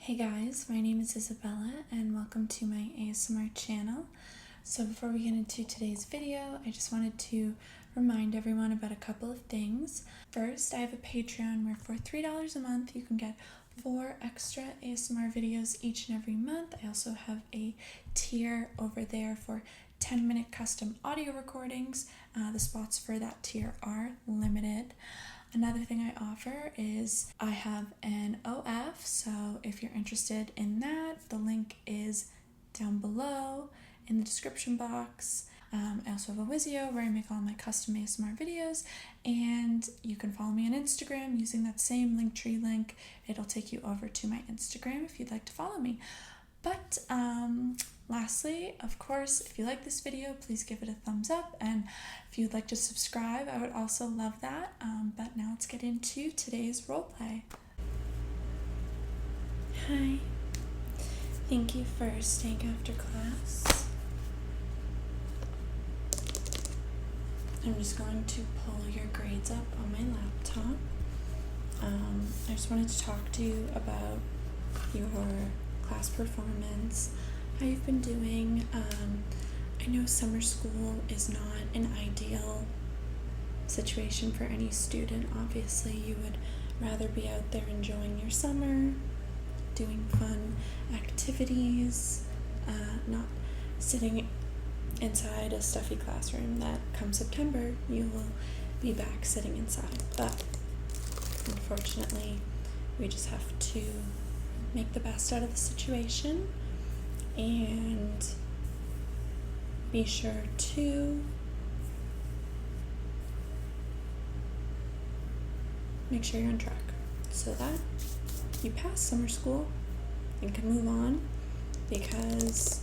Hey guys, my name is Isabella and welcome to my ASMR channel. So before we get into today's video, I just wanted to remind everyone about a couple of things. First, I have a Patreon where for $3 a month you can get 4 extra ASMR videos each and every month. I also have a tier over there for 10-minute custom audio recordings. The spots for that tier are limited. Another thing I offer is I have an OF, so if you're interested in that, the link is down below in the description box. I also have a Wizio where I make all my custom ASMR videos, and you can follow me on Instagram using that same Linktree link. It'll take you over to my Instagram if you'd like to follow me. But lastly, of course, if you like this video, please give it a thumbs up, and if you'd like to subscribe, I would also love that. But now let's get into today's roleplay. Hi. Thank you for staying after class. I'm just going to pull your grades up on my laptop. I just wanted to talk to you about your class performance, how you've been doing. I know summer school is not an ideal situation for any student. Obviously, you would rather be out there enjoying your summer, doing fun activities, not sitting inside a stuffy classroom that come September you will be back sitting inside. But unfortunately, we just have to make the best out of the situation and be sure to make sure you're on track so that you pass summer school and can move on, because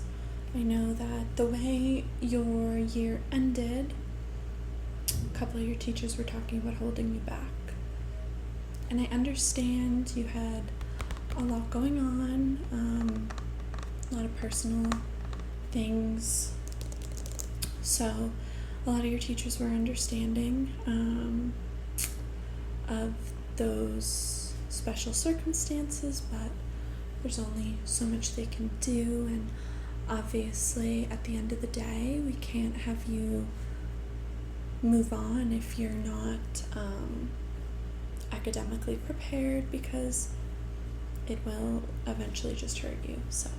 I know that the way your year ended, a couple of your teachers were talking about holding you back, and I understand you had a lot going on, a lot of personal things, so a lot of your teachers were understanding of those special circumstances, but there's only so much they can do, and obviously at the end of the day we can't have you move on if you're not academically prepared, because it will eventually just hurt you. So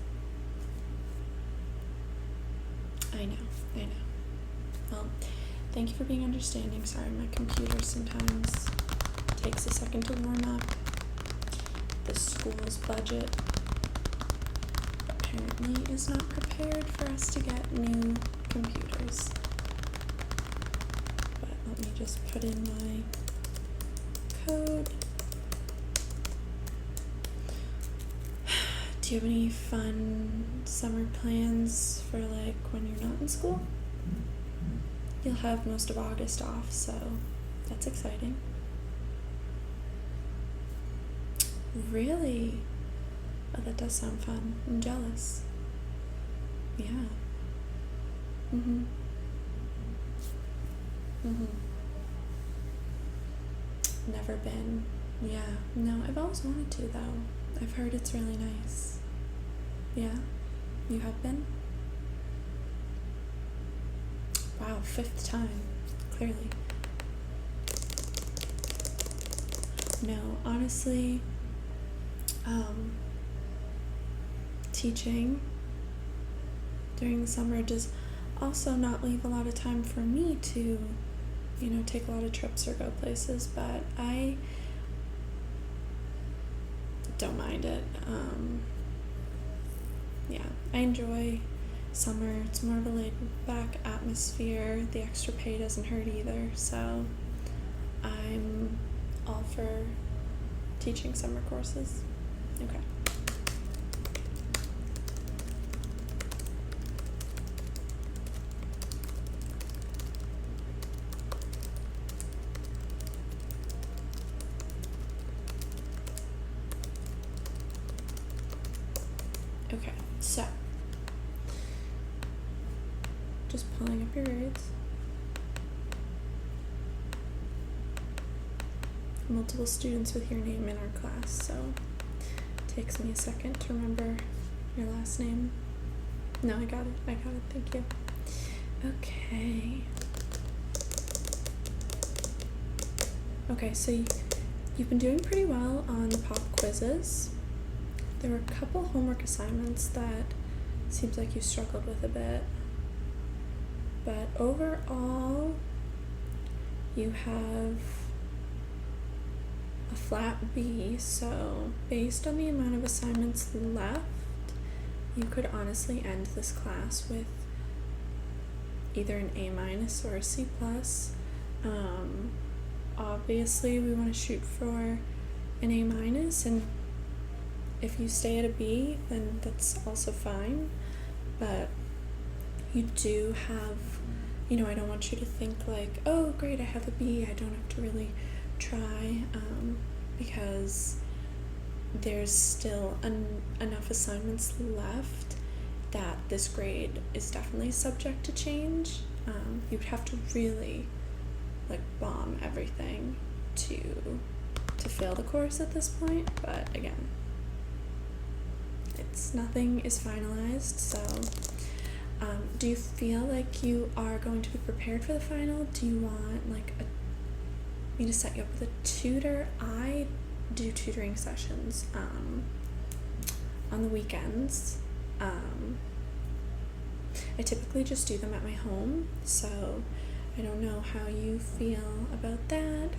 I know. Well, thank you for being understanding. Sorry, my computer sometimes takes a second to warm up. The school's budget apparently is not prepared for us to get new computers. But let me just put in my code. Do you have any fun summer plans for like when you're not in school? You'll have most of August off, so that's exciting. Really? Oh, that does sound fun. I'm jealous. Yeah. Never been. Yeah. No, I've always wanted to though. I've heard it's really nice. Yeah? You have been? Wow, 5th time. Clearly. No, honestly, teaching during the summer does also not leave a lot of time for me to, take a lot of trips or go places, but I don't mind it. Yeah, I enjoy summer. It's more of a laid-back atmosphere. The extra pay doesn't hurt either, so I'm all for teaching summer courses. Okay. Okay, so just pulling up your grades. Multiple students with your name in our class, so Takes me a second to remember your last name. No, I got it. Thank you. Okay. Okay, so you've been doing pretty well on the pop quizzes. There were a couple homework assignments that seems like you struggled with a bit. But overall, you have a flat B, so based on the amount of assignments left, you could honestly end this class with either an A- or a C+. Obviously, we want to shoot for an A-, and if you stay at a B, then that's also fine. But you do have, I don't want you to think like, oh great, I have a B, I don't have to really try, because there's still enough assignments left that this grade is definitely subject to change. You'd have to really bomb everything to fail the course at this point, but again, nothing is finalized. So do you feel like you are going to be prepared for the final? Do you want me to set you up with a tutor? I do tutoring sessions on the weekends. I typically just do them at my home, so I don't know how you feel about that.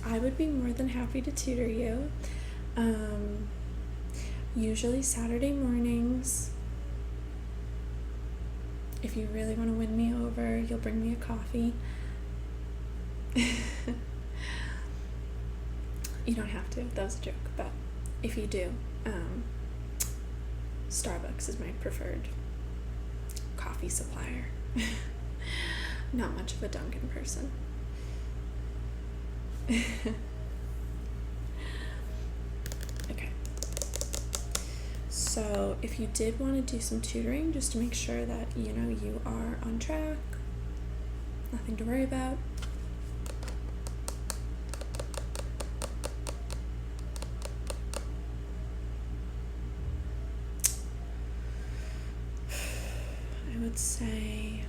I would be more than happy to tutor you. Usually Saturday mornings. If you really want to win me over, you'll bring me a coffee. You don't have to, that was a joke, but if you do, Starbucks is my preferred coffee supplier. Not much of a Dunkin' person. Okay. So if you did want to do some tutoring, just to make sure that, you are on track, nothing to worry about. I would say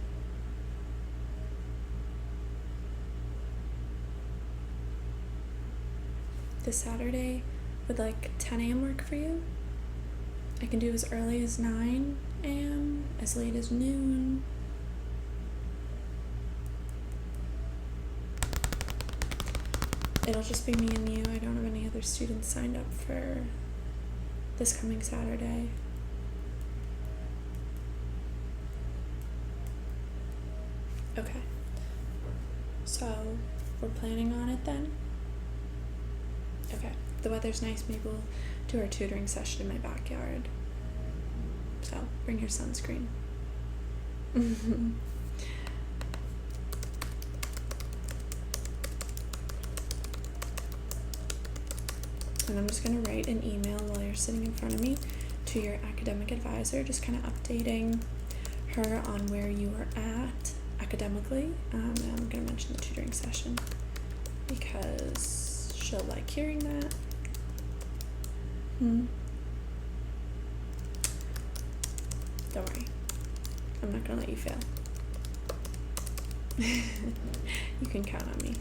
this Saturday, would 10 a.m. work for you? I can do as early as 9 a.m., as late as noon. It'll just be me and you. I don't have any other students signed up for this coming Saturday. Okay. So, we're planning on it then? Okay. The weather's nice, maybe we'll do our tutoring session in my backyard. So, bring your sunscreen. And I'm just going to write an email while you're sitting in front of me to your academic advisor, just kind of updating her on where you are at academically. And I'm going to mention the tutoring session because she'll like hearing that. Don't worry. I'm not going to let you fail. You can count on me.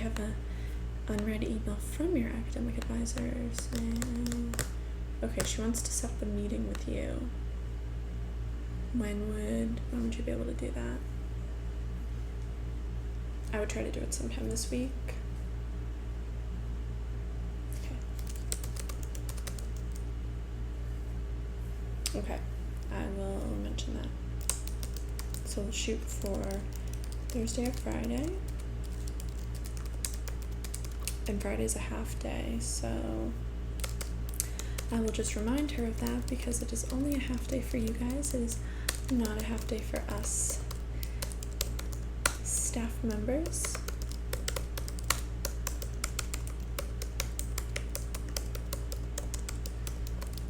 have a unread email from your academic advisor saying, okay, she wants to set up a meeting with you. When would you be able to do that? I would try to do it sometime this week. Okay, I will mention that. So we'll shoot for Thursday or Friday. And Friday's a half day, so I will just remind her of that because it is only a half day for you guys. It is not a half day for us staff members.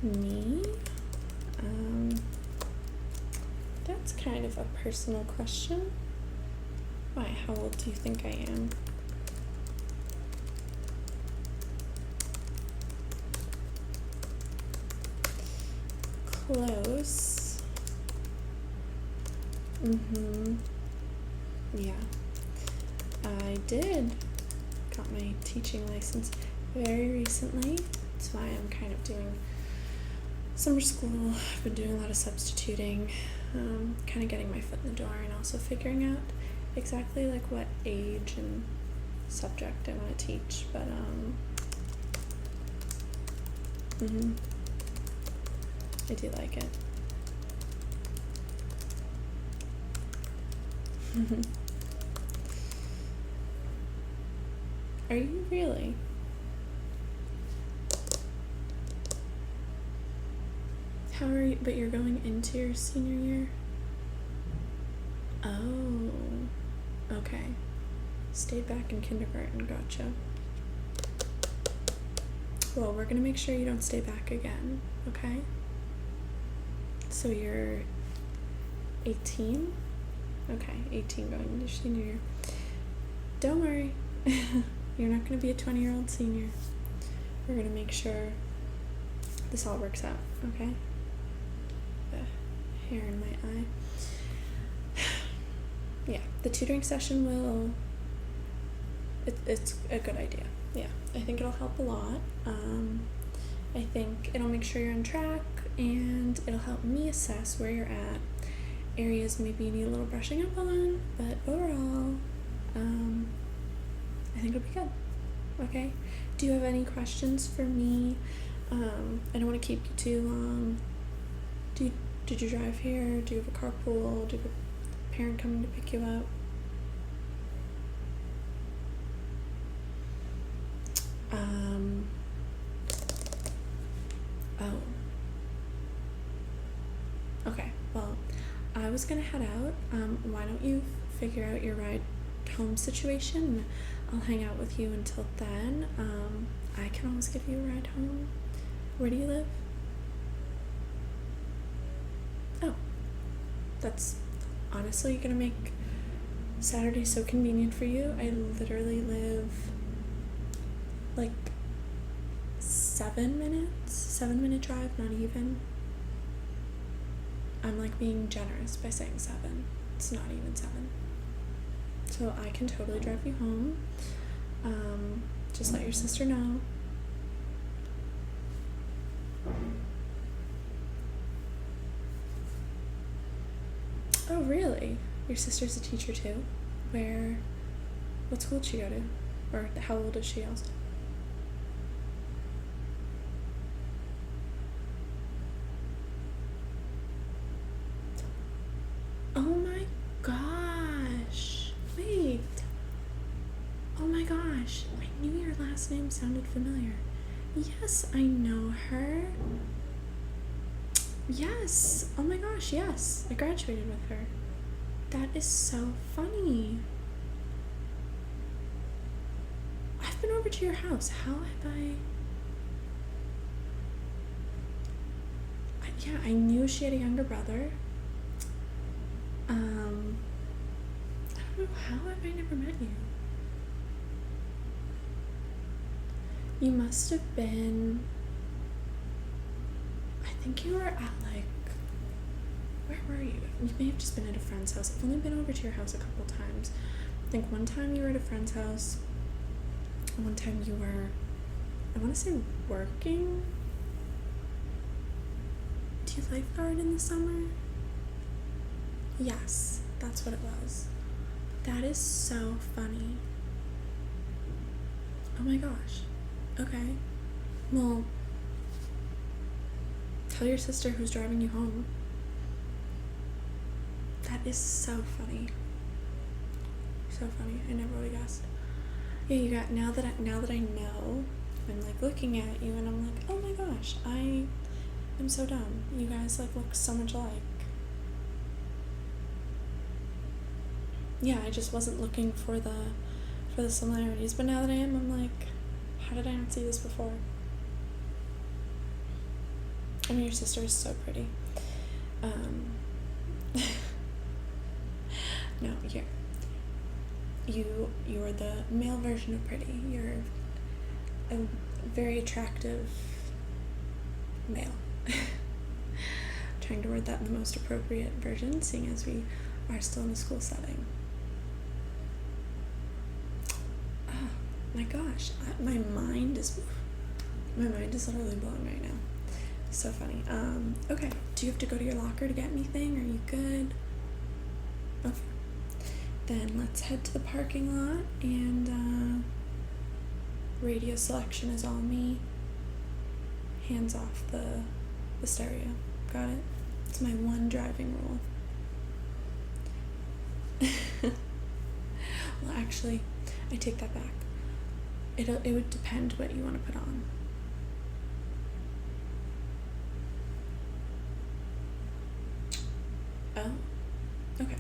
Me? That's kind of a personal question. Why, how old do you think I am? Close. Yeah. I got my teaching license very recently. That's why I'm kind of doing summer school. I've been doing a lot of substituting, kind of getting my foot in the door and also figuring out exactly like what age and subject I want to teach. But I do like it. Are you really? How are you? But you're going into your senior year? Oh, okay. Stayed back in kindergarten, gotcha. Well, we're gonna make sure you don't stay back again, okay? So you're 18? Okay, 18 going into senior year. Don't worry, you're not gonna be a 20-year-old senior. We're gonna make sure this all works out, okay? The hair in my eye. Yeah, the tutoring session will, it's a good idea. Yeah, I think it'll help a lot. I think it'll make sure you're on track and it'll help me assess where you're at. Areas maybe you need a little brushing up on, but overall, I think it'll be good. Okay? Do you have any questions for me? I don't want to keep you too long. Did you drive here? Do you have a carpool? Do you have a parent coming to pick you up? Oh. Okay, well, I was gonna head out. Why don't you figure out your ride home situation? I'll hang out with you until then. I can always give you a ride home. Where do you live? Oh, that's honestly gonna make Saturday so convenient for you. I literally live like 7 minutes, 7-minute drive, not even. I'm like being generous by saying 7. It's not even 7. So I can totally drive you home. Just let your sister know. Oh, really? Your sister's a teacher too? What school did she go to? Or how old is she also? Oh my gosh. Wait. Oh my gosh. I knew your last name sounded familiar. Yes, I know her. Yes. Oh my gosh, yes. I graduated with her. That is so funny. I've been over to your house. How have yeah, I knew she had a younger brother. I don't know, how have I never met you? You must have been, I think you were at like, where were you? You may have just been at a friend's house. I've only been over to your house a couple times. I think one time you were at a friend's house. one time you were, I want to say, working. Do you lifeguard in the summer? Yes, that's what it was. That is so funny. Oh my gosh. Okay. Well, tell your sister who's driving you home. That is so funny. So funny. I never would have guessed. Yeah, you got, now that I know, I'm like looking at you and I'm like, oh my gosh, I am so dumb. You guys like look so much alike. Yeah, I just wasn't looking for the similarities, but now that I am, I'm like, how did I not see this before? I mean, your sister is so pretty. No, you're the male version of pretty. You're a very attractive male. Trying to word that in the most appropriate version, seeing as we are still in a school setting. Oh my gosh, my mind is literally blown right now. So funny. Okay, do you have to go to your locker to get anything? Are you good? Okay. Then let's head to the parking lot, and radio selection is all me. Hands off the stereo. Got it? It's my one driving rule. Well, actually, I take that back. It would depend what you want to put on. Oh, okay.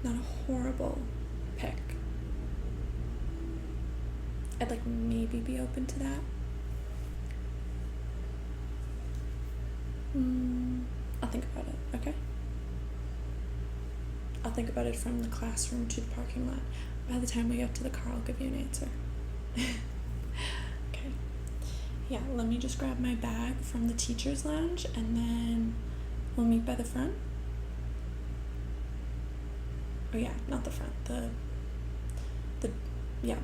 Not a horrible pick. I'd like maybe be open to that. I'll think about it, okay? I'll think about it from the classroom to the parking lot. By the time we get to the car, I'll give you an answer. Okay. Yeah, let me just grab my bag from the teacher's lounge, and then we'll meet by the front. Oh yeah, not the front, the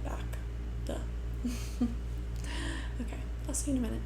back. Duh. Okay, I'll see you in a minute.